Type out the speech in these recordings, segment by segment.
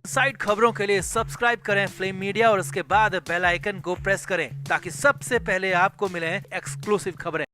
Side खबरों के लिए सब्सक्राइब करें फ्लेम मीडिया और उसके बाद बेल आइकन को प्रेस करें ताकि सबसे पहले आपको मिले एक्सक्लूसिव खबरें।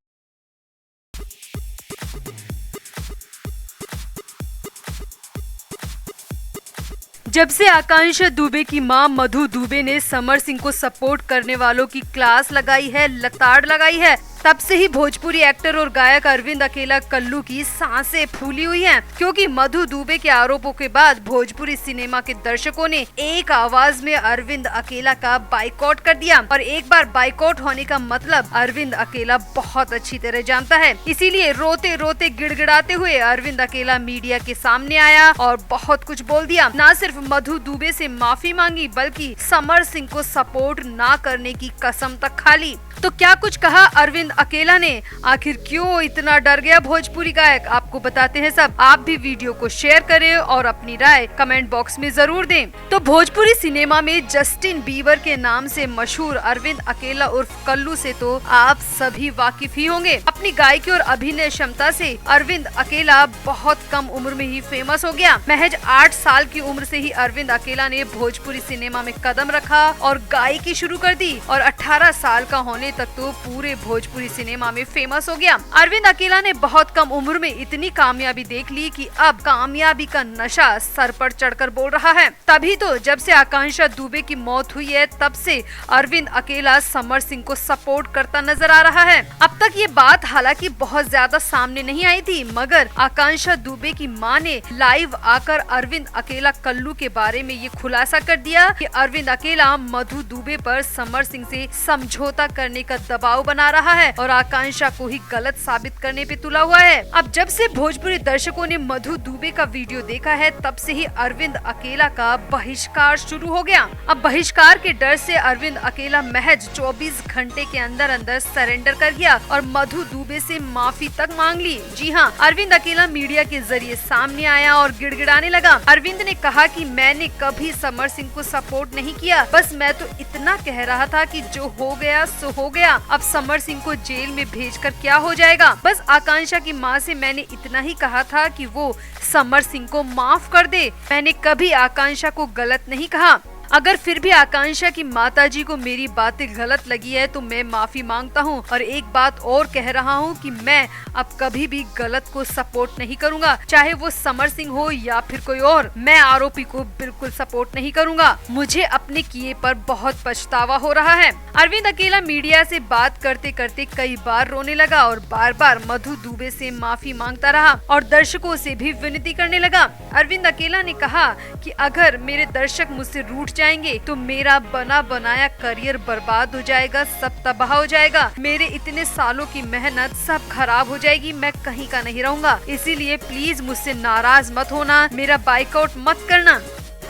जब से आकांक्षा दुबे की मां मधु दुबे ने समर सिंह को सपोर्ट करने वालों की क्लास लगाई है, लताड़ लगाई है, तब से ही भोजपुरी एक्टर और गायक अरविंद अकेला कल्लू की सांसें फूली हुई हैं, क्योंकि मधु दुबे के आरोपों के बाद भोजपुरी सिनेमा के दर्शकों ने एक आवाज में अरविंद अकेला का बाइकआउट कर दिया। और एक बार बाइकआउट होने का मतलब अरविंद अकेला बहुत अच्छी तरह जानता है। इसीलिए रोते रोते गिड़गिड़ाते हुए अरविंद अकेला मीडिया के सामने आया और बहुत कुछ बोल दिया। न सिर्फ मधु दुबे से माफी मांगी बल्कि समर सिंह को सपोर्ट न करने की कसम तक खा ली। तो क्या कुछ कहा अरविंद अकेला ने? आखिर क्यों इतना डर गया भोजपुरी गायक? आपको बताते हैं सब। आप भी वीडियो को शेयर करें और अपनी राय कमेंट बॉक्स में जरूर दें। तो भोजपुरी सिनेमा में जस्टिन बीबर के नाम से मशहूर अरविंद अकेला उर्फ कल्लू से तो आप सभी वाकिफ ही होंगे। अपनी गायकी और अभिनय क्षमता से अरविंद अकेला बहुत कम उम्र में ही फेमस हो गया। महज 8 साल की उम्र से ही अरविंद अकेला ने भोजपुरी सिनेमा में कदम रखा और गायकी शुरू कर दी और 18 साल का होने तक तो पूरे भोजपुरी सिनेमा में फेमस हो गया। अरविंद अकेला ने बहुत कम उम्र में इतनी कामयाबी देख ली कि अब कामयाबी का नशा सर पर चढ़कर बोल रहा है। तभी तो जब से आकांक्षा दुबे की मौत हुई है तब से अरविंद अकेला समर सिंह को सपोर्ट करता नजर आ रहा है। अब तक ये बात हालांकि बहुत ज्यादा सामने नहीं आई थी, मगर आकांक्षा दुबे की मां ने लाइव आकर अरविंद अकेला कल्लू के बारे में ये खुलासा कर दिया कि अरविंद अकेला मधु दुबे पर समर सिंह से समझौता करने का दबाव बना रहा है और आकांक्षा को ही गलत साबित करने पे तुला हुआ है। अब जब से भोजपुरी दर्शकों ने मधु दुबे का वीडियो देखा है तब से ही अरविंद अकेला का बहिष्कार शुरू हो गया। अब बहिष्कार के डर से अरविंद अकेला महज 24 घंटे के अंदर अंदर सरेंडर कर गया और मधु दुबे से माफी तक मांग ली। जी हाँ, अरविंद अकेला मीडिया के जरिए सामने आया और गिड़गिड़ाने लगा। अरविंद ने कहा कि मैंने कभी समर सिंह को सपोर्ट नहीं किया, बस मैं तो इतना कह रहा था कि जो हो गया सो हो गया। अब समर सिंह को जेल में भेजकर क्या हो जाएगा। बस आकांक्षा की मां से मैंने इतना ही कहा था कि वो समर सिंह को माफ कर दे। मैंने कभी आकांक्षा को गलत नहीं कहा। अगर फिर भी आकांक्षा की माताजी को मेरी बातें गलत लगी है तो मैं माफी मांगता हूं। और एक बात और कह रहा हूं कि मैं अब कभी भी गलत को सपोर्ट नहीं करूंगा, चाहे वो समर सिंह हो या फिर कोई और। मैं आरोपी को बिल्कुल सपोर्ट नहीं करूंगा। मुझे अपने किए पर बहुत पछतावा हो रहा है। अरविंद अकेला मीडिया से बात करते करते कई बार रोने लगा और बार बार मधु दुबे से माफी मांगता रहा और दर्शकों से भी विनती करने लगा। अरविंद अकेला ने कहा कि अगर मेरे दर्शक मुझसे रूठ जाएंगे तो मेरा बना बनाया करियर बर्बाद हो जाएगा, सब तबाह हो जाएगा। मेरे इतने सालों की मेहनत सब खराब हो जाएगी, मैं कहीं का नहीं रहूंगा। इसीलिए प्लीज मुझसे नाराज मत होना, मेरा बाइकआउट मत करना।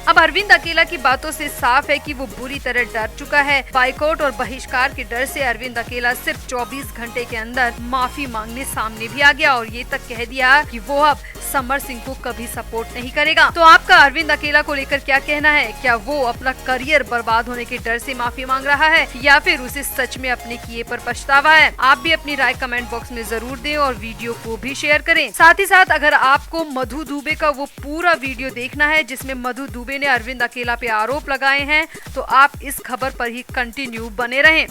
अब अरविंद अकेला की बातों से साफ है कि वो बुरी तरह डर चुका है। बाइकआउट और बहिष्कार के डर से अरविंद अकेला सिर्फ 24 घंटे के अंदर माफी मांगने सामने भी आ गया और ये तक कह दिया कि वो अब समर सिंह को कभी सपोर्ट नहीं करेगा। तो आपका अरविंद अकेला को लेकर क्या कहना है? क्या वो अपना करियर बर्बाद होने के डर से माफी मांग रहा है या फिर उसे सच में अपने किए पर पछतावा है? आप भी अपनी राय कमेंट बॉक्स में जरूर दें और वीडियो को भी शेयर करें। साथ ही साथ अगर आपको मधु दुबे का वो पूरा वीडियो देखना है जिसमें मधु दुबे ने अरविंद अकेला पे आरोप लगाए हैं तो आप इस खबर पर ही कंटिन्यू बने रहें।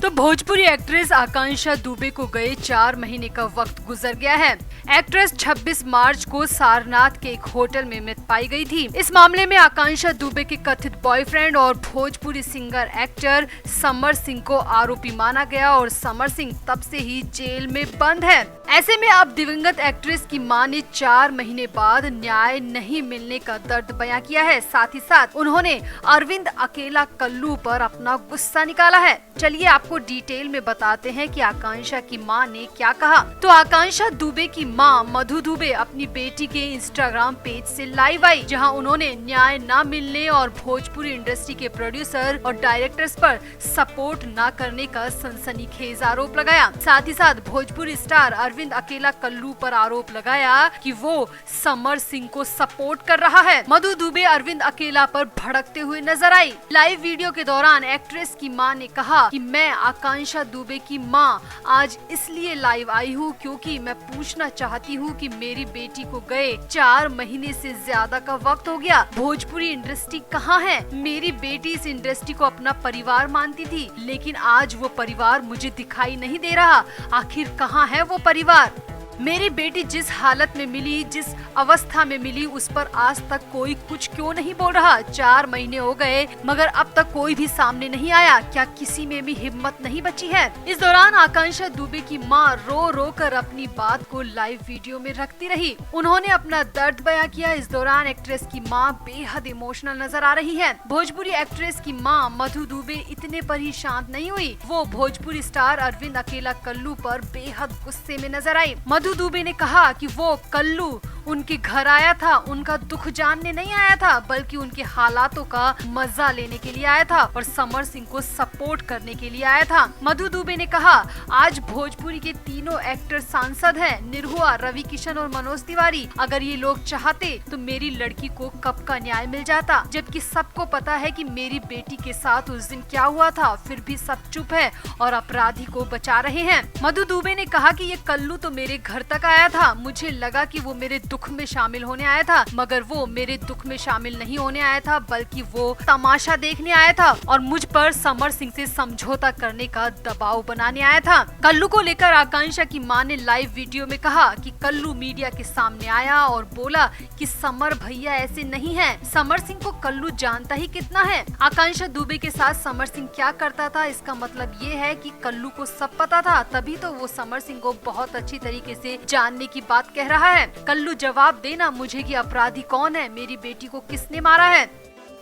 तो भोजपुरी एक्ट्रेस आकांक्षा दुबे को गए 4 महीने का वक्त गुजर गया है। एक्ट्रेस 26 मार्च को सारनाथ के एक होटल में मृत पाई गई थी। इस मामले में आकांक्षा दुबे के कथित बॉयफ्रेंड और भोजपुरी सिंगर एक्टर समर सिंह को आरोपी माना गया और समर सिंह तब से ही जेल में बंद है। ऐसे में अब दिवंगत एक्ट्रेस की मां ने 4 महीने बाद न्याय नहीं मिलने का दर्द बयां किया है। साथ ही साथ उन्होंने अरविंद अकेला कल्लू पर अपना गुस्सा निकाला है। चलिए आपको डिटेल में बताते हैं कि आकांक्षा की मां ने क्या कहा। तो आकांक्षा दुबे की मां मधु दुबे अपनी बेटी के इंस्टाग्राम पेज से लाइव आई, जहां उन्होंने न्याय न मिलने और भोजपुरी इंडस्ट्री के प्रोड्यूसर और डायरेक्टर्स पर सपोर्ट न करने का सनसनीखेज आरोप लगाया। साथ ही साथ भोजपुरी स्टार अरविंद अरविंद अकेला कल्लू पर आरोप लगाया कि वो समर सिंह को सपोर्ट कर रहा है। मधु दुबे अरविंद अकेला पर भड़कते हुए नजर आई। लाइव वीडियो के दौरान एक्ट्रेस की मां ने कहा कि मैं आकांक्षा दुबे की मां आज इसलिए लाइव आई हूं क्योंकि मैं पूछना चाहती हूं कि मेरी बेटी को गए 4 महीने से ज्यादा का वक्त हो गया। भोजपुरी इंडस्ट्री कहाँ है? मेरी बेटी इस इंडस्ट्री को अपना परिवार मानती थी, लेकिन आज वो परिवार मुझे दिखाई नहीं दे रहा। आखिर कहाँ है वो परिवार? मेरी बेटी जिस हालत में मिली, जिस अवस्था में मिली, उस पर आज तक कोई कुछ क्यों नहीं बोल रहा? 4 महीने हो गए मगर अब तक कोई भी सामने नहीं आया। क्या किसी में भी हिम्मत नहीं बची है? इस दौरान आकांक्षा दुबे की मां रो रो कर अपनी बात को लाइव वीडियो में रखती रही। उन्होंने अपना दर्द बयां किया। इस दौरान एक्ट्रेस की मां बेहद इमोशनल नजर आ रही है। भोजपुरी एक्ट्रेस की मां मधु दुबे इतने पर ही शांत नहीं हुई। वो भोजपुरी स्टार अरविंद अकेला कल्लू पर बेहद गुस्से में नजर आई। मधु दुबे ने कहा कि वो कल्लू उनके घर आया था, उनका दुख जानने नहीं आया था, बल्कि उनके हालातों का मजा लेने के लिए आया था और समर सिंह को सपोर्ट करने के लिए आया था। मधु दुबे ने कहा, आज भोजपुरी के तीनों एक्टर सांसद हैं, निरहुआ, रवि किशन और मनोज तिवारी। अगर ये लोग चाहते तो मेरी लड़की को कब का न्याय मिल जाता, जबकि सबको पता है कि मेरी बेटी के साथ उस दिन क्या हुआ था। फिर भी सब चुप है और अपराधी को बचा रहे हैं। मधु दुबे ने कहा कि ये कल्लू तो मेरे घर तक आया था। मुझे लगा कि वो मेरे दुख में शामिल होने आया था, मगर वो मेरे दुख में शामिल नहीं होने आया था, बल्कि वो तमाशा देखने आया था और मुझ पर समर सिंह से समझौता करने का दबाव बनाने आया था। कल्लू को लेकर आकांक्षा की मां ने लाइव वीडियो में कहा कि कल्लू मीडिया के सामने आया और बोला कि समर भैया ऐसे नहीं है। समर सिंह को कल्लू जानता ही कितना है। आकांक्षा दुबे के साथ समर सिंह क्या करता था, इसका मतलब ये है कि कल्लू को सब पता था, तभी तो वो समर सिंह को बहुत अच्छी तरीके से जानने की बात कह रहा है। कल्लू जवाब देना मुझे कि अपराधी कौन है, मेरी बेटी को किसने मारा है।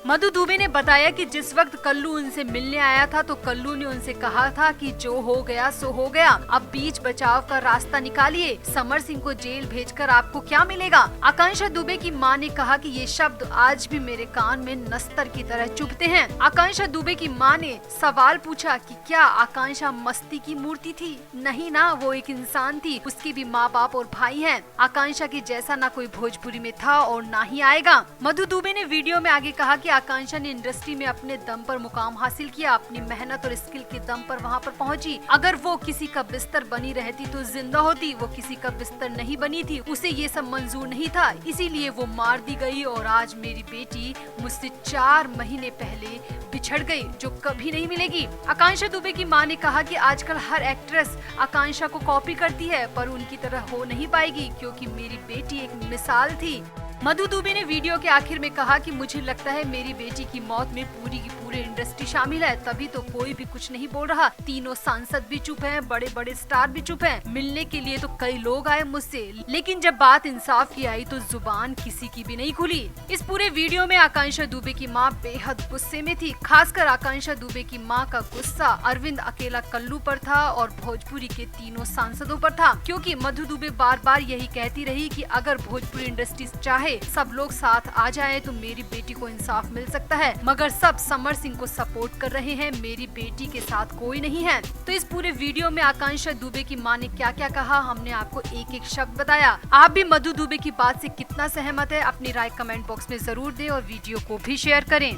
मधु दुबे ने बताया कि जिस वक्त कल्लू उनसे मिलने आया था तो कल्लू ने उनसे कहा था कि जो हो गया सो हो गया, अब बीच बचाव का रास्ता निकालिए। समर सिंह को जेल भेजकर आपको क्या मिलेगा? आकांक्षा दुबे की मां ने कहा कि ये शब्द आज भी मेरे कान में नस्तर की तरह चुभते हैं। आकांक्षा दुबे की मां ने सवाल पूछा कि क्या आकांक्षा मस्ती की मूर्ति थी? नहीं ना, वो एक इंसान थी, उसके भी माँ बाप और भाई हैं। आकांक्षा के जैसा ना कोई भोजपुरी में था और ना ही आएगा। मधु दुबे ने वीडियो में आगे कहा कि आकांक्षा ने इंडस्ट्री में अपने दम पर मुकाम हासिल किया, अपनी मेहनत और स्किल के दम पर वहाँ पर पहुँची। अगर वो किसी का बिस्तर बनी रहती तो जिंदा होती, वो किसी का बिस्तर नहीं बनी थी, उसे ये सब मंजूर नहीं था, इसीलिए वो मार दी गई और आज मेरी बेटी मुझसे 4 महीने पहले बिछड़ गई, जो कभी नहीं मिलेगी। आकांक्षा दुबे की मां ने कहा कि आजकल हर एक्ट्रेस आकांक्षा को कॉपी करती है, पर उनकी तरह हो नहीं पाएगी क्योंकि मेरी बेटी एक मिसाल थी। मधु दुबे ने वीडियो के आखिर में कहा कि मुझे लगता है मेरी बेटी की मौत में पूरी की पूरी इंडस्ट्री शामिल है, तभी तो कोई भी कुछ नहीं बोल रहा। तीनों सांसद भी चुप हैं, बड़े बड़े स्टार भी चुप हैं। मिलने के लिए तो कई लोग आए मुझसे, लेकिन जब बात इंसाफ की आई तो जुबान किसी की भी नहीं खुली। इस पूरे वीडियो में आकांक्षा दुबे की मां बेहद गुस्से में थी। खासकर आकांक्षा दुबे की मां का गुस्सा अरविंद अकेला कल्लू पर था और भोजपुरी के तीनों सांसदों पर था, क्योंकि मधु दुबे बार बार यही कहती रही कि अगर भोजपुरी इंडस्ट्री चाहे सब लोग साथ आ जाएं तो मेरी बेटी को इंसाफ मिल सकता है, मगर सब समर सिंह को सपोर्ट कर रहे हैं, मेरी बेटी के साथ कोई नहीं है। तो इस पूरे वीडियो में आकांक्षा दुबे की मां ने क्या क्या कहा, हमने आपको एक एक शब्द बताया। आप भी मधु दुबे की बात से कितना सहमत है, अपनी राय कमेंट बॉक्स में जरूर दें और वीडियो को भी शेयर करें।